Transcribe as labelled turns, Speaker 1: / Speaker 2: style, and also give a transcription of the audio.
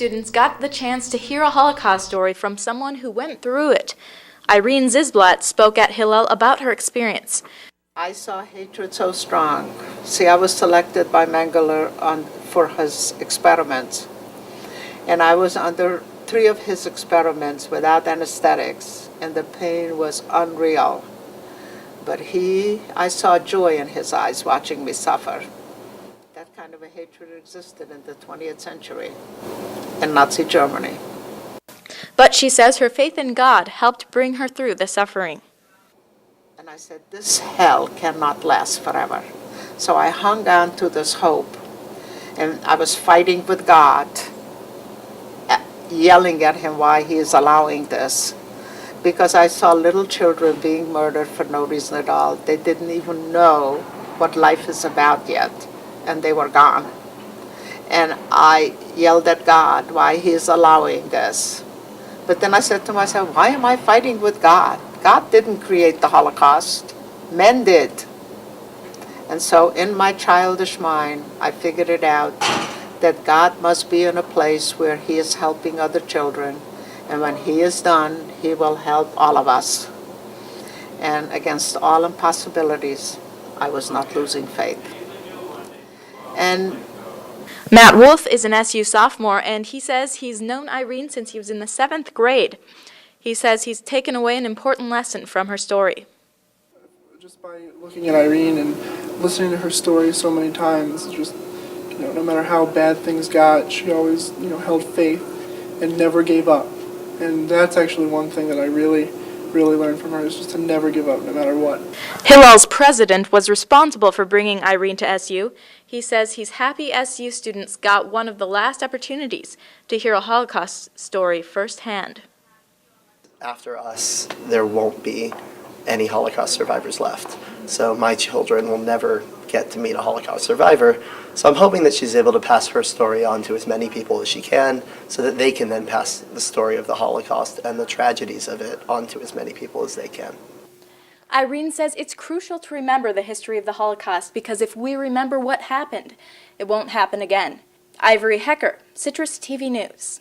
Speaker 1: Students got the chance to hear a Holocaust story from someone who went through it. Irene Zisblatt spoke at Hillel about her experience.
Speaker 2: I saw hatred so strong. See, I was selected by Mengele for his experiments. And I was under 3 of his experiments without anesthetics, and the pain was unreal. But I saw joy in his eyes watching me suffer. That kind of a hatred existed in the 20th century in Nazi Germany.
Speaker 1: But she says her faith in God helped bring her through the suffering.
Speaker 2: And I said, this hell cannot last forever. So I hung on to this hope, and I was fighting with God, yelling at him why he is allowing this. Because I saw little children being murdered for no reason at all. They didn't even know what life is about yet, and they were gone. And I yelled at God why he is allowing this. But then I said to myself, why am I fighting with God? God didn't create the Holocaust. Men did. And so in my childish mind, I figured it out that God must be in a place where he is helping other children. And when he is done, he will help all of us. And against all impossibilities, I was not losing faith. And
Speaker 1: Matt Wolf is an SU sophomore, and he says he's known Irene since he was in the 7th grade. He says he's taken away an important lesson from her story.
Speaker 3: Just by looking at Irene and listening to her story so many times, just, no matter how bad things got, she always, held faith and never gave up. And that's actually one thing that I really learned from her, is just to never give up no matter what.
Speaker 1: Hillel's president was responsible for bringing Irene to SU. He says he's happy SU students got one of the last opportunities to hear a Holocaust story firsthand.
Speaker 4: After us, there won't be any Holocaust survivors left. So my children will never get to meet a Holocaust survivor. So I'm hoping that she's able to pass her story on to as many people as she can, so that they can then pass the story of the Holocaust and the tragedies of it on to as many people as they can.
Speaker 1: Irene says it's crucial to remember the history of the Holocaust, because if we remember what happened, it won't happen again. Ivory Hecker, CitrusTV News.